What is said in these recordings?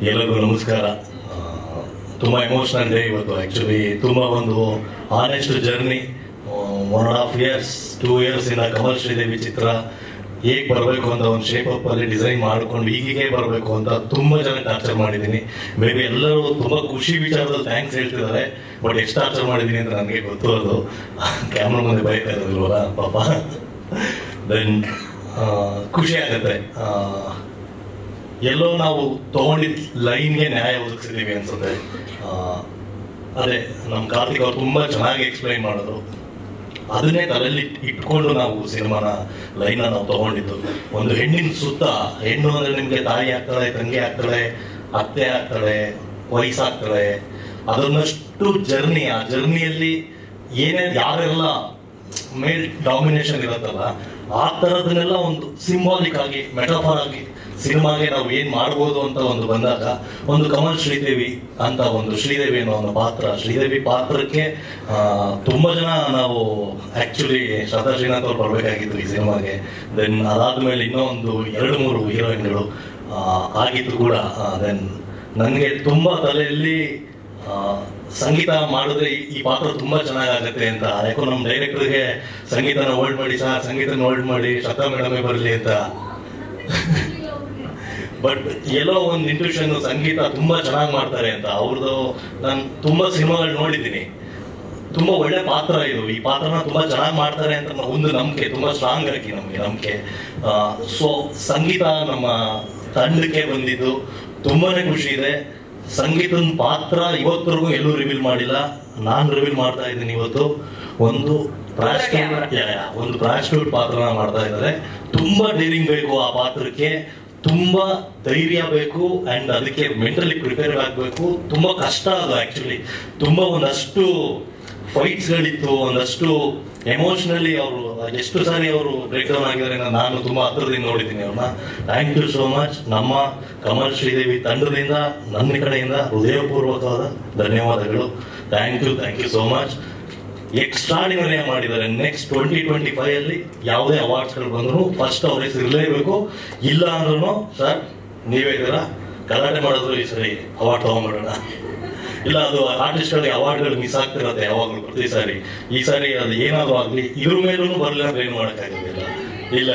ಎಲ್ಲರಿಗೂ ನಮಸ್ಕಾರ. ತುಂಬ ಎಮೋಷನಲ್ ಡೇ ಇವತ್ತು. ಆ್ಯಕ್ಚುಲಿ ತುಂಬ ಒಂದು ಆನೆಸ್ಟ್ ಜರ್ನಿ. 1.5 years 2 years ಇಂದ ಕಮಲ್ ಶ್ರೀದೇವಿ ಚಿತ್ರ ಹೇಗೆ ಬರಬೇಕು ಅಂತ ಒಂದು ಶೇಪ್ ಅಲ್ಲಿ ಡಿಸೈನ್ ಮಾಡಿಕೊಂಡು ಹೀಗೆ ಬರಬೇಕು ಅಂತ ತುಂಬ ಜನ ಟಾರ್ಚರ್ ಮಾಡಿದ್ದೀನಿ. ಮೇ ಬಿ ಎಲ್ಲರೂ ತುಂಬ ಖುಷಿ ವಿಚಾರದಲ್ಲಿ ಥ್ಯಾಂಕ್ಸ್ ಹೇಳ್ತಿದ್ದಾರೆ, ಬಟ್ ಎಷ್ಟು ಟಾರ್ಚರ್ ಮಾಡಿದ್ದೀನಿ ಅಂತ ನನಗೆ ಗೊತ್ತು. ಅದು ಕ್ಯಾಮ್ರಾ ಮುಂದೆ ಬೈತಾ ಇರೋದಿಲ್ವಲ್ಲ ಪಾಪ. ದೆನ್ ಖುಷಿ ಆಗುತ್ತೆ, ಎಲ್ಲೋ ನಾವು ತಗೊಂಡಿದ್ದ ಲೈನ್ಗೆ ನ್ಯಾಯ ಒದಗಿಸಿದ್ದೀವಿ ಅನ್ಸುತ್ತೆ. ಅದೇ ನಮ್ಮ ಕಾರ್ತಿಕ್ ಅವ್ರು ತುಂಬ ಚೆನ್ನಾಗಿ ಎಕ್ಸ್ಪ್ಲೈನ್ ಮಾಡಿದ್ರು. ಅದನ್ನೇ ತಲೆಯಲ್ಲಿ ಇಟ್ಕೊಂಡು ನಾವು ಸಿನಿಮಾನ ಲೈನ್ನ ನಾವು ತಗೊಂಡಿದ್ದು. ಒಂದು ಹೆಣ್ಣಿನ ಸುತ್ತ, ಹೆಣ್ಣು ಅಂದರೆ ನಿಮಗೆ ತಾಯಿ ಆಗ್ತಾಳೆ, ತಂಗಿ ಆಗ್ತಾಳೆ, ಅತ್ತೆ ಆಗ್ತಾಳೆ, ವಯಸ್ಸಾಗ್ತಾಳೆ, ಅದನ್ನಷ್ಟು ಜರ್ನಿ. ಆ ಜರ್ನಿಯಲ್ಲಿ ಏನೇ ಯಾರೆಲ್ಲ ಮೇಲ್ ಡಾಮಿನೇಷನ್ ಇರುತ್ತಲ್ಲ, ಆ ಥರದನ್ನೆಲ್ಲ ಒಂದು ಸಿಂಬಾಲಿಕ್ ಆಗಿ, ಮೆಟಾಫಾರ್ ಆಗಿ ಸಿನಿಮಾಗೆ ನಾವು ಏನು ಮಾಡ್ಬೋದು ಅಂತ ಒಂದು ಬಂದಾಗ, ಒಂದು ಕಮಲ್ ಶ್ರೀದೇವಿ ಅಂತ ಒಂದು ಶ್ರೀದೇವಿ ಅನ್ನೋ ಒಂದು ಪಾತ್ರ, ಶ್ರೀದೇವಿ ಪಾತ್ರಕ್ಕೆ ತುಂಬ ಜನ ನಾವು ಆ್ಯಕ್ಚುಲಿ ಶ್ರದ್ಧಾ ಶ್ರೀನಾಥ್ ಅವ್ರು ಬರಬೇಕಾಗಿತ್ತು ಈ ಸಿನಿಮಾಗೆ. ದೆನ್ ಅದಾದಮೇಲೆ ಇನ್ನೂ ಒಂದು 2-3 ಹೀರೋಯಿನ್ಗಳು ಆಗಿತ್ತು ಕೂಡ. ದೆನ್ ನನಗೆ ತುಂಬ ತಲೆಯಲ್ಲಿ ಸಂಗೀತ ಮಾಡಿದ್ರೆ ಈ ಪಾತ್ರ ತುಂಬ ಚೆನ್ನಾಗಾಗತ್ತೆ ಅಂತ. ಯಾಕೋ ನಮ್ಮ ಡೈರೆಕ್ಟರ್ಗೆ ಸಂಗೀತನ ಹೋಲ್ಡ್ ಮಾಡಿ, ಸಂಗೀತನ ಹೋಲ್ಡ್ ಮಾಡಿ, ಶ್ರದ್ಧಾ ಮೇಡಮೇ ಬರಲಿ ಅಂತ. ಬಟ್ ಎಲ್ಲೋ ಒಂದು ಇಂಟ್ಯೂಷನ್, ಸಂಗೀತ ತುಂಬ ಚೆನ್ನಾಗಿ ಮಾಡ್ತಾರೆ ಅಂತ. ಅವ್ರದ್ದು ನಾನು ತುಂಬ ಸಿನಿಮಾಗಳು ನೋಡಿದ್ದೀನಿ. ತುಂಬ ಒಳ್ಳೆ ಪಾತ್ರ ಇದು. ಈ ಪಾತ್ರನ ತುಂಬ ಚೆನ್ನಾಗಿ ಮಾಡ್ತಾರೆ ಅಂತ ಒಂದು ನಂಬಿಕೆ ತುಂಬ ಸ್ಟ್ರಾಂಗ್ ಆಗಿ ನಮಗೆ ನಂಬಿಕೆ. ಸೊ ಸಂಗೀತ ನಮ್ಮ ತಂಡಕ್ಕೆ ಬಂದಿದ್ದು ತುಂಬಾನೇ ಖುಷಿ ಇದೆ. ಸಂಗೀತದ ಪಾತ್ರ ಇವತ್ತರೆಗೂ ಎಲ್ಲೂ ರಿವೀಲ್ ಮಾಡಿಲ್ಲ, ನಾನು ರಿವೀಲ್ ಮಾಡ್ತಾ ಇದ್ದೀನಿ ಇವತ್ತು. ಒಂದು ಪ್ರಾಸ್ಟಿಟ್ಯೂಟ್ ಪಾತ್ರನ ಮಾಡ್ತಾ ಇದ್ದಾರೆ. ತುಂಬ ಡೇರಿಂಗ್ ಬೇಕು ಆ ಪಾತ್ರಕ್ಕೆ, ತುಂಬ ಧೈರ್ಯ ಬೇಕು, ಆ್ಯಂಡ್ ಅದಕ್ಕೆ ಮೆಂಟಲಿ ಪ್ರಿಪೇರ್ ಆಗಬೇಕು. ತುಂಬ ಕಷ್ಟ ಅದು ಆ್ಯಕ್ಚುಲಿ. ತುಂಬ ಒಂದಷ್ಟು ಫೈಟ್ಸ್ಗಳಿತ್ತು, ಒಂದಷ್ಟು ಎಮೋಷ್ನಲಿ ಅವರು ಎಷ್ಟು ಸಾರಿ ಅವರು ಬ್ರೇಕ್ ಡೌನ್ ಆಗಿದ್ದಾರೆ ನಾನು ತುಂಬ ಹತ್ರದಿಂದ ನೋಡಿದ್ದೀನಿ ಅವ್ರನ್ನ. Thank you so much. ನಮ್ಮ ಕಮಲ್ ಶ್ರೀದೇವಿ ತಂಡದಿಂದ ನನ್ನ ಕಡೆಯಿಂದ ಹೃದಯಪೂರ್ವಕವಾದ ಧನ್ಯವಾದಗಳು. Thank you so much. Extraordinary ಮಾಡಿದ್ದಾರೆ. ನೆಕ್ಸ್ಟ್ 2025 ಅಲ್ಲಿ ಯಾವುದೇ ಅವಾರ್ಡ್ಸ್ಗಳು ಬಂದ್ರು ಫಸ್ಟ್ ಅವ್ರಿಗೆ ಸಿಗಲೇಬೇಕು. ಇಲ್ಲ ಅಂದ್ರೂ ಸರ್ ನೀವೇ ಇದ್ದೀರಾ, ಗಲಾಟೆ ಮಾಡಿದ್ರು ಈ ಸರಿ ಅವಾರ್ಡ್ ತಗೊಂಡ್ಬಿಡೋಣ. ಇಲ್ಲ, ಅದು ಆರ್ಟಿಸ್ಟ್ಗಳಿಗೆ ಅವಾರ್ಡ್ಗಳು ಮಿಸ್ ಆಗ್ತಿರತ್ತೆ ಯಾವಾಗಲೂ ಪ್ರತಿ ಸಾರಿ. ಈ ಸಾರಿ ಅದು ಏನಾದ್ರು ಆಗಲಿ, ಇದ್ರ ಮೇಲೂ ಬರಲಿ ಅಂದ್ರೆ ಏನು ಮಾಡೋಕ್ಕಾಗೋದಿಲ್ಲ. ಇಲ್ಲ,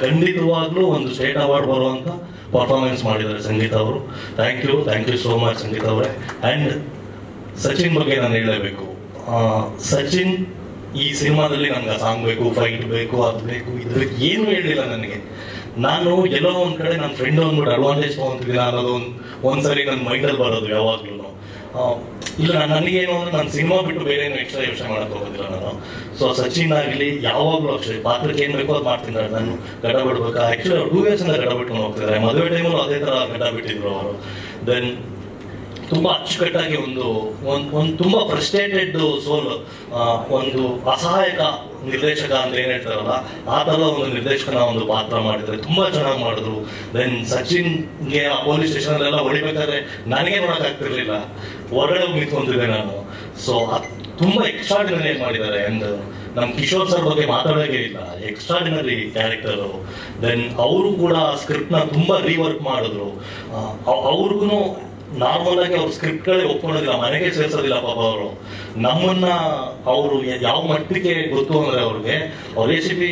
ಖಂಡಿತವಾಗ್ಲೂ ಒಂದು ಸ್ಟೇಟ್ ಅವಾರ್ಡ್ ಬರುವಂತ ಪರ್ಫಾರ್ಮೆನ್ಸ್ ಮಾಡಿದ್ದಾರೆ ಸಂಗೀತ ಅವರು. ಥ್ಯಾಂಕ್ ಯು ಸೋ ಮಚ್ ಸಂಗೀತ ಅವರೇ. ಆ್ಯಂಡ್ ಸಚಿನ್ ಬಗ್ಗೆ ನಾನು ಹೇಳಬೇಕು. ಸಚಿನ್ ಈ ಸಿನಿಮಾದಲ್ಲಿ ನನಗೆ ಸಾಂಗ್ ಬೇಕು, ಫೈಟ್ ಬೇಕು, ಅದು ಬೇಕು, ಇದು ಬೇಕು, ಏನು ಹೇಳಿಲ್ಲ ನನಗೆ. ನಾನು ಎಲ್ಲೋ ಒಂದು ಕಡೆ ನನ್ನ ಫ್ರೆಂಡ್ ಅಂದ್ಬಿಟ್ಟು ಅಡ್ವಾಂಟೇಜ್ ತೊಗೊಂತಿದ್ದೀನಿ ಅನ್ನೋದು ಒಂದ್ಸರಿ ನನ್ನ ಮೈಂಡಲ್ಲಿ ಬರೋದು ಯಾವಾಗ್ಲೂ. ಇಲ್ಲ, ನನಗೇನು ಅಂದ್ರೆ ನಾನು ಸಿನಿಮಾ ಬಿಟ್ಟು ಬೇರೆ ಏನು ಎಕ್ಸ್ಟ್ರಾ ಯೋಚನೆ ಮಾಡಕ್ ಹೋಗೋದಿಲ್ಲ ನಾನು. ಸೊ ಸಚಿನ್ ಆಗಲಿ ಯಾವಾಗಲೂ ಅಷ್ಟೇ, ಪಾತ್ರಕ್ಕೆ ಏನು ಬೇಕೋ ಅದು ಮಾಡ್ತಿದ್ದಾರೆ. ನಾನು ಗಡ ಬಿಡ್ಬೇಕಾ, ಆ್ಯಕ್ಚುಲಿ ಅವ್ರು 2 years ಇಂದ ಗಡ ಬಿಟ್ಟು ಹೋಗ್ತಿದ್ದಾರೆ. ಮದುವೆ ಟೈಮಲ್ಲೂ ಅದೇ ಥರ ಗಡ ಬಿಟ್ಟಿದ್ರು ಅವರು. ದೆನ್ ತುಂಬ ಅಚ್ಚುಕಟ್ಟಾಗಿ ಒಂದು ತುಂಬಾ ಫ್ರಸ್ಟ್ರೇಟೆಡ್ ಸೋಲ್, ಒಂದು ಅಸಹಾಯಕ ನಿರ್ದೇಶಕ ಅಂತ ಏನ್ ಹೇಳ್ತಾರಲ್ಲ, ಆ ತರ ಒಂದು ನಿರ್ದೇಶಕನ ಒಂದು ಪಾತ್ರ ಮಾಡಿದ್ರೆ ತುಂಬಾ ಚೆನ್ನಾಗಿ ಮಾಡಿದ್ರು. ದೆನ್ ಸಚಿನ್ಗೆ ಆ ಪೊಲೀಸ್ ಸ್ಟೇಷನ್ ಎಲ್ಲ ಹೊಡಿಬೇಕಾದ್ರೆ ನನಗೆ ನೋಡಕ್ ಆಗ್ತಿರ್ಲಿಲ್ಲ, ಹೊರಗಡೆ ನಿಂತ್ಕೊಂತಿದ್ದೆ ನಾನು. ಸೊ ತುಂಬಾ ಎಕ್ಸ್ಟ್ರಾರ್ಡಿನರಿ ಮಾಡಿದ್ದಾರೆ. ಅಂಡ್ ನಮ್ ಕಿಶೋರ್ ಸರ್ ಬಗ್ಗೆ ಮಾತಾಡೋಕೆ ಇಲ್ಲ, ಎಕ್ಸ್ಟ್ರಾರ್ಡಿನರಿ ಕ್ಯಾರೆಕ್ಟರು. ದೆನ್ ಅವರು ಕೂಡ ಸ್ಕ್ರಿಪ್ಟ್ ನ ತುಂಬಾ ರೀವರ್ಕ್ ಮಾಡಿದ್ರು. ಅವ್ರಿಗೂ ನಾರ್ಮಲ್ ಆಗಿ ಅವ್ರ ಸ್ಕ್ರಿಪ್ಟ್ಗಳೇ ಒಪ್ಕೊಳ್ಳೋದಿಲ್ಲ, ಮನೆಗೆ ಸೇರಿಸೋದಿಲ್ಲ ಪಾಪ ಅವರು. ನಮ್ಮನ್ನ ಅವರು ಯಾವ ಮಟ್ಟಿಗೆ ಗೊತ್ತು ಅಂದ್ರೆ ಅವ್ರಿಗೆ ಅವ್ರ ರೆಸಿಪಿ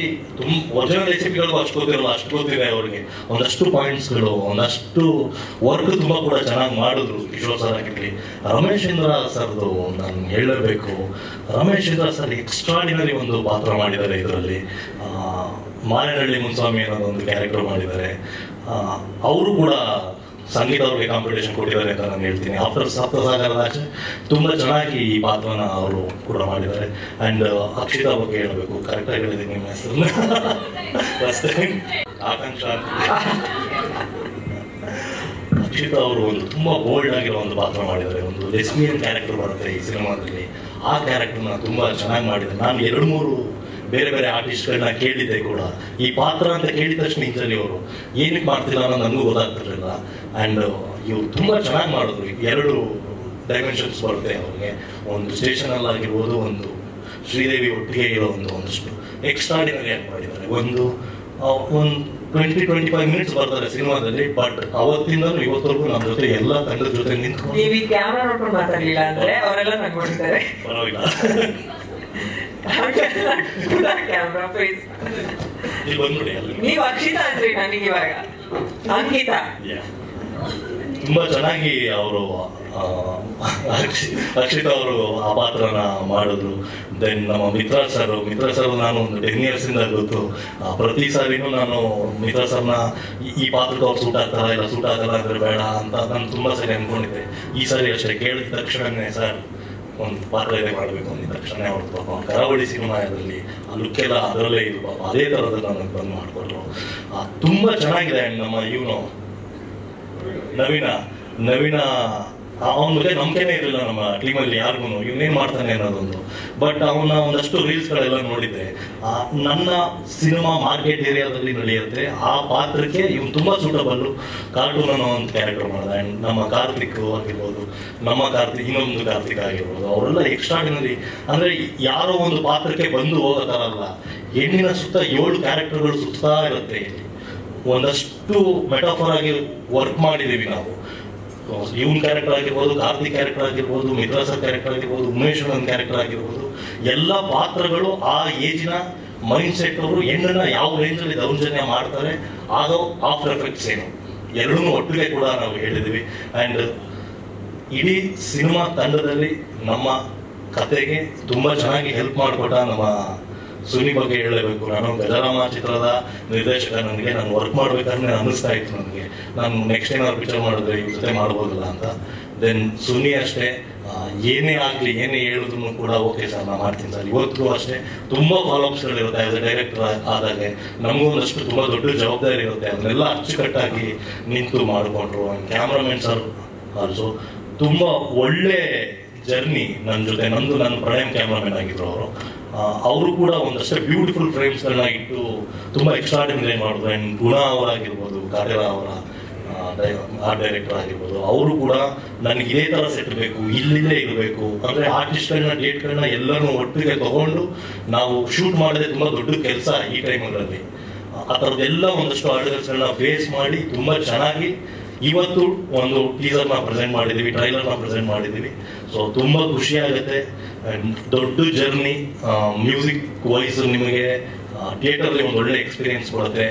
ಒರಿಜಿನಲ್ ರೆಸಿಪಿಗಳಿಗೂ ಅಷ್ಟು ಗೊತ್ತಿರಲ್ಲ, ಅಷ್ಟು ಗೊತ್ತಿದೆ ಅವ್ರಿಗೆ. ಒಂದಷ್ಟು ಪಾಯಿಂಟ್ಸ್ಗಳು, ಒಂದಷ್ಟು ವರ್ಕ್ ತುಂಬಾ ಕೂಡ ಚೆನ್ನಾಗಿ ಮಾಡಿದ್ರು ಕಿಶೋರ್ ಸರ್ ಆಗಿರ್ಲಿ. ರಮೇಶ್ ಇಂದ್ರ ಸರ್ದು ನಾನು ಹೇಳಬೇಕು. ರಮೇಶ್ ಇಂದ್ರ ಸರ್ ಎಕ್ಸ್ಟ್ರಾಡಿನರಿ ಒಂದು ಪಾತ್ರ ಮಾಡಿದ್ದಾರೆ ಇದರಲ್ಲಿ. ಮಾರೇನಹಳ್ಳಿ ಮುನ್ಸ್ವಾಮಿ ಅನ್ನೋದು ಒಂದು ಕ್ಯಾರೆಕ್ಟರ್ ಮಾಡಿದ್ದಾರೆ. ಅವರು ಕೂಡ ಸಂಗೀತ ಅವ್ರಿಗೆ ಕಾಂಪಿಟೇಷನ್ ಕೊಟ್ಟಿದ್ದಾರೆ ಅಂತ ನಾನು ಹೇಳ್ತೀನಿ. ಆಫ್ಟರ್ ಸಪ್ತಸಾಗರದ ಆಚೆ ತುಂಬಾ ಚೆನ್ನಾಗಿ ಈ ಪಾತ್ರನ ಅವರು ಕೂಡ ಮಾಡಿದ್ದಾರೆ. ಅಂಡ್ ಅಕ್ಷಿತಾ ಬಗ್ಗೆ ಹೇಳಬೇಕು, ಕರೆಕ್ಟಾಗಿ ಹೇಳಿದ್ದೀನಿ ನಿಮ್ಮ ಹೆಸರು, ಆಕಾಂಕ್ಷ. ಅಕ್ಷಿತಾ ಅವರು ಒಂದು ತುಂಬಾ ಬೋಲ್ಡ್ ಆಗಿರೋ ಒಂದು ಪಾತ್ರ ಮಾಡಿದ್ದಾರೆ. ಒಂದು ಲೆಸ್ಬಿಯನ್ ಕ್ಯಾರೆಕ್ಟರ್ ಬರುತ್ತೆ ಈ ಸಿನಿಮಾದಲ್ಲಿ. ಆ ಕ್ಯಾರೆಕ್ಟರ್ನ ತುಂಬಾ ಚೆನ್ನಾಗಿ ಮಾಡಿದ್ದಾರೆ. ನಾನು 2-3 ಬೇರೆ ಬೇರೆ ಆರ್ಟಿಸ್ಟ್ಗಳನ್ನ ಕೇಳಿದ್ದೆ ಕೂಡ. ಈ ಪಾತ್ರ ಅಂತ ಕೇಳಿದ ತಕ್ಷಣ ಇಂಜಲಿ ಅವರು ಏನಕ್ಕೆ ಮಾಡ್ತಿಲ್ಲ ಅನ್ನೋ ನನಗೂ ಗೊತ್ತಾಗ್ತಿರ್ಲಿಲ್ಲ. ಆ್ಯಂಡ್ ಇವ್ರು ತುಂಬ ಚೆನ್ನಾಗಿ ಮಾಡಿದ್ರು. 2 ಡೈಮೆನ್ಷನ್ಸ್ ಬರುತ್ತೆ ಅವ್ರಿಗೆ. ಒಂದು ಸ್ಟೇಷನಲ್ಲಿ ಆಗಿರ್ಬೋದು, ಒಂದು ಶ್ರೀದೇವಿ ಒಟ್ಟಿಗೆ ಇರೋ ಒಂದಷ್ಟು ಎಕ್ಸ್ಟ್ರಾಡಿನರಿ ಆಗಿ ಮಾಡಿದ್ದಾರೆ. ಒಂದು 20-25 ಮಿನಿಟ್ಸ್ ಬರ್ತಾರೆ ಸಿನಿಮಾದಲ್ಲಿ. ಬಟ್ ಅವತ್ತಿಂದಲೂ ಇವತ್ತವರೆಗೂ ನಮ್ಮ ಜೊತೆ ಎಲ್ಲ ತಂಡದ ಜೊತೆ ನಿಂತ್ಕೊಂಡು ನೀವು ಈ ಕ್ಯಾಮ್ರಾ ನೋಡ್ಕೊಂಡು ಮಾತಾಡ್ಲಿಲ್ಲ ಅಂದ್ರೆ ಅವರೆಲ್ಲ ನಗ್ಕೊಂಡಿದ್ದಾರೆ. ಪರವಾಗಿಲ್ಲ, ಕ್ಯಾಮ್ರಾ ಫೇಸ್ ನೀವು ಬಂದ್ಬಿಡಿ ಅಲ್ಲಿ. ನೀವು ಅಕ್ಷಿತಾ ಅಂದ್ರಿ ನನಗೆ ಇವಾಗ ಅಂಕಿತಾ. ತುಂಬಾ ಚೆನ್ನಾಗಿ ಅವರು ಅಕ್ಷಿತಾ ಅವರು ಆ ಪಾತ್ರನ ಮಾಡಿದ್ರು. ದೆನ್ ನಮ್ಮ ಮಿತ್ರ ಸರ್ ನಾನು ಒಂದು 10 years ಇಂದ ಗೊತ್ತು. ಪ್ರತಿ ಸಾರಿನೂ ನಾನು ಮಿತ್ರ ಸರ್ನ ಈ ಪಾತ್ರಕ್ಕೆ ಅವ್ರು ಸೂಟ್ ಆಗ್ತಾರ ಇಲ್ಲ ಸೂಟ್ ಆಗಲ್ಲ ಅಂದ್ರೆ ಬೇಡ ಅಂತ ನಾನು ತುಂಬಾ ಸರಿ ಅನ್ಕೊಂಡಿದ್ದೆ. ಈ ಸಾರಿ ಅಷ್ಟೇ ಕೇಳಿದ ತಕ್ಷಣನೇ ಸರ್ ಒಂದು ಪಾತ್ರ ಇದೆ ಮಾಡಬೇಕು ಅಂದಿದ ತಕ್ಷಣ ಅವ್ರು ಪಾಪ ಕರಾವಳಿ ಸಿನಿಮಾ ಇದರಲ್ಲಿ ಆ ಲುಕ್ ಎಲ್ಲ ಅದರಲ್ಲೇ ಇದು ಪಾಪ ಅದೇ ಥರದಲ್ಲಿ ನನಗೆ ಬಂದು ಮಾಡಿಕೊಟ್ರು. ತುಂಬಾ ಚೆನ್ನಾಗಿದೆ. ನಮ್ಮ ಇವನು ನವೀನ ಅವನ ಬಗ್ಗೆ ನಂಬಿಕೆನೇ ಇರಲಿಲ್ಲ ನಮ್ಮ ಟೀಮಲ್ಲಿ ಯಾರಿಗೂ, ಇವನೇನ್ ಮಾಡ್ತಾನೆ ಅನ್ನೋದೊಂದು. ಬಟ್ ಅವನ ಒಂದಷ್ಟು ರೀಲ್ಸ್ಗಳೆಲ್ಲ ನೋಡಿದ್ದೆ. ನನ್ನ ಸಿನಿಮಾ ಮಾರ್ಕೆಟ್ ಏರಿಯಾದಲ್ಲಿ ನಡೆಯುತ್ತೆ, ಆ ಪಾತ್ರಕ್ಕೆ ಇವನು ತುಂಬಾ ಸೂಟಬಲ್. ಕಾರ್ಟೂನ್ ಅನ್ನೋ ಒಂದು ಕ್ಯಾರೆಕ್ಟರ್ ಮಾಡಿದ. ಅಂಡ್ ನಮ್ಮ ಕಾರ್ತಿಕ್ ಆಗಿರ್ಬೋದು, ಇನ್ನೊಂದು ಕಾರ್ತಿಕ್ ಆಗಿರ್ಬೋದು, ಅವರೆಲ್ಲ ಎಕ್ಸ್ಟ್ರಾರ್ಡಿನರಿ. ಅಂದ್ರೆ ಯಾರೋ ಒಂದು ಪಾತ್ರಕ್ಕೆ ಬಂದು ಹೋಗೋ ಥರ ಅಲ್ಲ, ಹೆಣ್ಣಿನ ಸುತ್ತ 7 ಕ್ಯಾರೆಕ್ಟರ್ಗಳು ಸುತ್ತಾ ಇರುತ್ತೆ. ಒಂದಷ್ಟು ಮೆಟಾಫರ್ ಆಗಿ ವರ್ಕ್ ಮಾಡಿದೀವಿ ನಾವು. ಇವನ್ ಕ್ಯಾರೆಕ್ಟರ್ ಆಗಿರ್ಬೋದು, ಕಾರ್ತಿಕ್ ಕ್ಯಾರೆಕ್ಟರ್ ಆಗಿರ್ಬೋದು, ಮಿತ್ರ ಸರ್ ಕ್ಯಾರೆಕ್ಟರ್ ಆಗಿರ್ಬೋದು, ಉಮೇಶ್ ಒಂದು ಕ್ಯಾರೆಕ್ಟರ್ ಆಗಿರ್ಬೋದು, ಎಲ್ಲ ಪಾತ್ರಗಳು ಆ ಏಜಿನ ಮೈಂಡ್ ಸೆಟ್ ಅವರು ಹೆಣ್ಣನ್ನ ಯಾವ ರೇಂಜ್ ಅಲ್ಲಿ ದೌರ್ಜನ್ಯ ಮಾಡ್ತಾರೆ, ಆಗೋ ಆಫ್ಟರ್ ಎಫೆಕ್ಟ್ಸ್ ಏನು ಎರಡೂ ಒಟ್ಟಿಗೆ ಕೂಡ ನಾವು ಹೇಳಿದ್ವಿ. ಅಂಡ್ ಇಡೀ ಸಿನಿಮಾ ತಂಡದಲ್ಲಿ ನಮ್ಮ ಕತೆಗೆ ತುಂಬಾ ಚೆನ್ನಾಗಿ ಹೆಲ್ಪ್ ಮಾಡಿಕೊಟ್ಟ ನಮ್ಮ ಸುನಿ ಬಗ್ಗೆ ಹೇಳಬೇಕು. ನಾನು ಗಜರಾಮ ಚಿತ್ರದ ನಿರ್ದೇಶಕ, ನನಗೆ ನಾನು ವರ್ಕ್ ಮಾಡ್ಬೇಕಾದ್ರೆ ಅನ್ನಿಸ್ತಾ ಇತ್ತು ನನಗೆ ನಾನು ನೆಕ್ಸ್ಟ್ ಏನಾದ್ರು ಪಿಕ್ಚರ್ ಮಾಡಿದ್ರೆ ಇವ್ರ ಜೊತೆ ಮಾಡ್ಬೋದಲ್ಲ ಅಂತ. ದೆನ್ ಸುನಿ ಅಷ್ಟೇ, ಏನೇ ಆಗ್ಲಿ ಏನೇ ಹೇಳಿದ್ರು ಕೂಡ ಓಕೆ ಸರ್ ನಾನು ಮಾಡ್ತೀನಿ ಸರ್. ಇವತ್ತಿಗೂ ಅಷ್ಟೇ ತುಂಬಾ ಫಾಲೋಅಪ್ಸ್ಗಳಿರುತ್ತೆ. ಆಸ್ ಎ ಡೈರೆಕ್ಟರ್ ಆದಾಗೆ ನಮಗೂ ಒಂದಷ್ಟು ತುಂಬಾ ದೊಡ್ಡ ಜವಾಬ್ದಾರಿ ಇರುತ್ತೆ, ಅದನ್ನೆಲ್ಲ ಅಚ್ಚುಕಟ್ಟಾಗಿ ನಿಂತು ಮಾಡಿಕೊಂಡ್ರು. ಕ್ಯಾಮ್ರಾಮನ್ ಸರ್ ಆಲ್ಸೋ ತುಂಬಾ ಒಳ್ಳೆ ಜರ್ನಿ ನನ್ನ ಜೊತೆ. ನನ್ನ ಪ್ರಣಯಂ ಕ್ಯಾಮ್ರಾಮನ್ ಆಗಿದ್ರು ಅವರು ಕೂಡ ಒಂದಷ್ಟು ಬ್ಯೂಟಿಫುಲ್ ಫ್ರೇಮ್ಸ್ಗಳನ್ನ ಇಟ್ಟು ತುಂಬಾ ಎಕ್ಸ್ಟ್ರಾರ್ಡಿನರಿ ಮಾಡಿದ್ರು. ಅಂಡ್ ಗುಣ ಅವರಾಗಿರ್ಬೋದು, ಕಾಟೇರ ಅವರ ಆರ್ಟ್ ಡೈರೆಕ್ಟರ್ ಆಗಿರ್ಬೋದು, ಅವರು ಕೂಡ ನನಗೆ ಇದೇ ತರ ಸೆಟ್ ಬೇಕು, ಇಲ್ಲಿಂದೇ ಇರಬೇಕು ಅಂದ್ರೆ ಆರ್ಟಿಸ್ಟ್ಗಳನ್ನ ಡೇಟ್ಗಳನ್ನ ಎಲ್ಲರೂ ಒಟ್ಟಿಗೆ ತಗೊಂಡು ನಾವು ಶೂಟ್ ಮಾಡಿದ್ರೆ ತುಂಬಾ ದೊಡ್ಡ ಕೆಲಸ ಈ ಟೈಮ್ಗಳಲ್ಲಿ. ಆ ಥರದ್ದೆಲ್ಲ ಒಂದಷ್ಟು ಆರ್ಡರ್ಸ್ಗಳನ್ನ ಫೇಸ್ ಮಾಡಿ ತುಂಬಾ ಚೆನ್ನಾಗಿ ಇವತ್ತು ಒಂದು ಟೀಸರ್ನ ಪ್ರೆಸೆಂಟ್ ಮಾಡಿದೀವಿ, ಟ್ರೈಲರ್ನ ಪ್ರೆಸೆಂಟ್ ಮಾಡಿದೀವಿ. ಸೊ ತುಂಬಾ ಖುಷಿ ಆಗುತ್ತೆ. ದೊಡ್ಡ ಜರ್ನಿ, ಮ್ಯೂಸಿಕ್ ವೈಸ್ ನಿಮಗೆ ಥಿಯೇಟರ್ಲಿ ಒಂದು ಒಳ್ಳೆ ಎಕ್ಸ್ಪೀರಿಯನ್ಸ್ ಕೊಡುತ್ತೆ.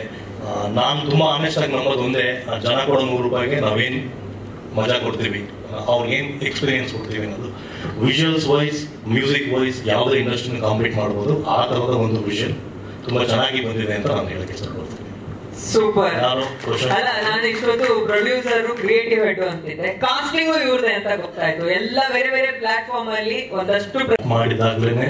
ನಾನು ತುಂಬಾ ಆನೆಸ್ಟ್ ಆಗಿ ನಂಬೋದು ಒಂದೇ, ಜನ ಕೊಡೋ ₹100 ನಾವೇನು ಮಜಾ ಕೊಡ್ತೀವಿ, ಅವ್ರಿಗೇನು ಎಕ್ಸ್ಪೀರಿಯನ್ಸ್ ಕೊಡ್ತೀವಿ ಅನ್ನೋದು. ವಿಜುವಲ್ಸ್ ವೈಸ್, ಮ್ಯೂಸಿಕ್ ವೈಸ್ ಯಾವುದೇ ಇಂಡಸ್ಟ್ರಿನ ಕಾಂಪೀಟ್ ಮಾಡ್ಬೋದು. ಆ ಥರದ ಒಂದು ವಿಷನ್ ತುಂಬಾ ಚೆನ್ನಾಗಿ ಬಂದಿದೆ ಅಂತ ನಾನು ಹೇಳಕ್ಕೆ ಇಷ್ಟಪಡ್ತೀನಿ. ಸೂಪರ್. ಅಲ್ಲ, ನಾನು ಇಷ್ಟೊತ್ತು ಪ್ರೊಡ್ಯೂಸರ್ ಕ್ರಿಯೇಟಿವ್ ಹೆಡ್ ಅಂತಿದ್ದೆ, ಕಾಸ್ಟಿಂಗು ಇವ್ರದೆ ಅಂತ ಗೊತ್ತಾಯ್ತು. ಎಲ್ಲ ಬೇರೆ ಬೇರೆ ಪ್ಲಾಟ್ಫಾರ್ಮ್ ಅಲ್ಲಿ ಒಂದಷ್ಟು ಮಾಡಿದಾಗ್ಲೇನೆ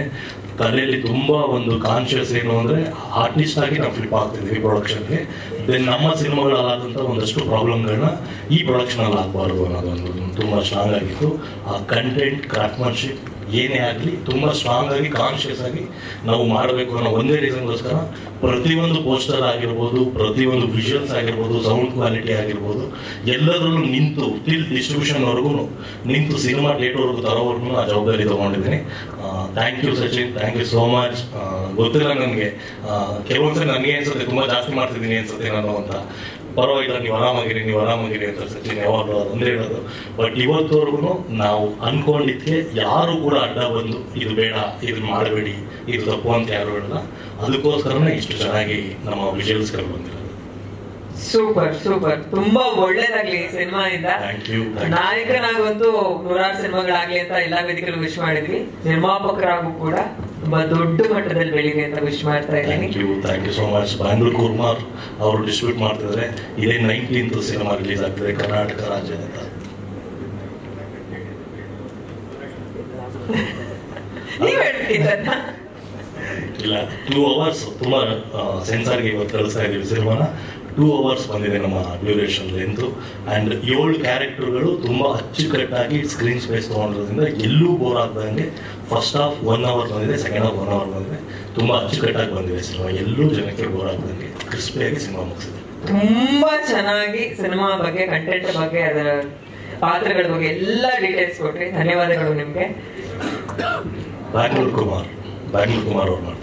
ತಲೆಯಲ್ಲಿ ತುಂಬಾ ಒಂದು ಕಾನ್ಶಿಯಸ್ ಏನು ಅಂದ್ರೆ ಆರ್ಟಿಸ್ಟ್ ಆಗಿ ನಾವು ಫ್ಲಿಪ್ ಆಗ್ತಿದ್ವಿ ಪ್ರೊಡಕ್ಷನ್ಗೆ. ದೆನ್ ನಮ್ಮ ಸಿನಿಮಾಗಳಾದಂಥ ಒಂದಷ್ಟು ಪ್ರಾಬ್ಲಮ್ಗಳನ್ನ ಈ ಪ್ರೊಡಕ್ಷನ್ ಅಲ್ಲಿ ಆಗಬಾರ್ದು ಅನ್ನೋದೊಂದು ತುಂಬಾ ಸ್ಟ್ರಾಂಗ್ ಆಗಿತ್ತು. ಆ ಕಂಟೆಂಟ್ ಕ್ರಾಫ್ಟ್ಮನ್ಶಿಪ್ ಏನೇ ಆಗಲಿ ತುಂಬಾ ಸ್ಟ್ರಾಂಗ್ ಆಗಿ ಕಾನ್ಶಿಯಸ್ ಆಗಿ ನಾವು ಮಾಡಬೇಕು ಅನ್ನೋ ಒಂದೇ ರೀಸನ್ಗೋಸ್ಕರ ಪ್ರತಿಯೊಂದು ಪೋಸ್ಟರ್ ಆಗಿರ್ಬೋದು, ಪ್ರತಿಯೊಂದು ವಿಜುವಲ್ಸ್ ಆಗಿರ್ಬೋದು, ಸೌಂಡ್ ಕ್ವಾಲಿಟಿ ಆಗಿರ್ಬೋದು, ಎಲ್ಲದರಲ್ಲೂ ನಿಂತು ಟಿಲ್ ಡಿಸ್ಟ್ರಿಬ್ಯೂಷನ್ವರೆಗೂ ನಿಂತು ಸಿನಿಮಾ ಡೇಟ್ವರೆಗೂ ತರೋವರೆಗೂ ಆ ಜವಾಬ್ದಾರಿ ತಗೊಂಡಿದ್ದೀನಿ. Thank you Sachin, thank you so much. ಗೊತ್ತಿಲ್ಲ ನನಗೆ, ಕೆಲವೊಂದ್ಸರಿ ನನಗೆ ಅನ್ಸುತ್ತೆ ತುಂಬಾ ಜಾಸ್ತಿ ಮಾಡ್ತಿದ್ದೀನಿ ಅನ್ಸುತ್ತೆ ನಾನು ಅಂತ. ಪರವಾಗಿಲ್ಲ, ನೀವು ಆರಾಮಾಗಿರಿ ಅಂತ ಸಚಿನ್ ಯಾವಾಗಲೂ ಒಂದೇ ಹೇಳೋದು. ಬಟ್ ಇವತ್ತವರೆಗೂ ನಾವು ಅನ್ಕೊಂಡಿದ್ಕೆ ಯಾರು ಕೂಡ ಅಡ್ಡ ಬಂದು ಇದು ಬೇಡ, ಇದನ್ನ ಮಾಡಬೇಡಿ, ಇದು ತಪ್ಪು ಅಂತ ಯಾರು ಹೇಳಲ್ಲ. ಅದಕ್ಕೋಸ್ಕರನೇ ಇಷ್ಟು ಚೆನ್ನಾಗಿ ನಮ್ಮ ವಿಜುವಲ್ಸ್ಗಳು ಬಂದಿರೋದು. ಸೂಪರ್ ಸೂಪರ್, ತುಂಬಾ ಒಳ್ಳೇದಾಗ್ಲಿ ಸಿನಿಮಾದಿಂದ. ನಾಯಕನಾಗಂತೂ 100 ಸಿನಿಮಾಗಳಾಗ್ಲಿ ಅಂತ ಎಲ್ಲಾ ವೇದಿಕೆಗಳು ವಿಶ್ ಮಾಡಿದ್ವಿ. ನಿರ್ಮಾಪಕರಾಗೂ ಕೂಡ ತುಂಬಾ ದೊಡ್ಡ ಮಟ್ಟದಲ್ಲಿ ಬೆಳಿಗ್ಗೆ ಅಂತ ವಿಶ್ ಮಾಡ್ತಾ ಇದ್ದೀನಿ. Thank you so much. Bangalore Kumar ಅವರು ಡಿಸ್ಟ್ರಿಬ್ಯೂಟ್ ಮಾಡ್ತಿದ್ರೆ ಇದೇ 19th ಸಿನಿಮಾ ರಿಲೀಸ್ ಆಗ್ತದೆ ಕರ್ನಾಟಕ ರಾಜ್ಯದಿಂದ. ಇಲ್ಲ, 2 hours ತುಂಬಾ ಸೆನ್ಸಾರ್ಗೆ ಇವತ್ತು ಕಳಿಸ್ತಾ ಇದೀವಿ ಸಿನಿಮಾನ. 2 hours ಬಂದಿದೆ ನಮ್ಮ ಡ್ಯೂರೇಷನ್ ಲೆಂತ್. ಅಂಡ್ 7 ಕ್ಯಾರೆಕ್ಟರ್ಗಳು ತುಂಬಾ ಅಚ್ಚುಕಟ್ಟಾಗಿ ಸ್ಕ್ರೀನ್ ಸ್ಪೇಸ್ ತಗೊಂಡಿರೋದ್ರಿಂದ ಎಲ್ಲೂ ಬೋರ್ ಆಗದಂಗೆ ಫಸ್ಟ್ ಹಾಫ್ 1 hour ಬಂದಿದೆ, ಸೆಕೆಂಡ್ ಹಾಫ್ 1 hour ಬಂದಿದೆ. ತುಂಬಾ ಅಚ್ಚುಕಟ್ಟಾಗಿ ಬಂದಿದೆ ಸಿನಿಮಾ, ಎಲ್ಲೂ ಜನಕ್ಕೆ ಬೋರ್ ಆಗದಂಗೆ ಕ್ರಿಸ್ಪಿಯಾಗಿ ಸಿನಿಮಾ ಮುಗಿಸಿದೆ. ತುಂಬಾ ಚೆನ್ನಾಗಿ ಸಿನಿಮಾ ಬಗ್ಗೆ, ಕಂಟೆಂಟ್ ಬಗ್ಗೆ, ಅದರ ಪಾತ್ರಗಳ ಬಗ್ಗೆ ಎಲ್ಲ ಡೀಟೇಲ್ಸ್ ಕೊಟ್ರಿ. ಧನ್ಯವಾದಗಳು ನಿಮ್ಗೆ. ಬ್ಯಾಂಗ್ಳೂರ್ ಕುಮಾರ್ ಅವ್ರು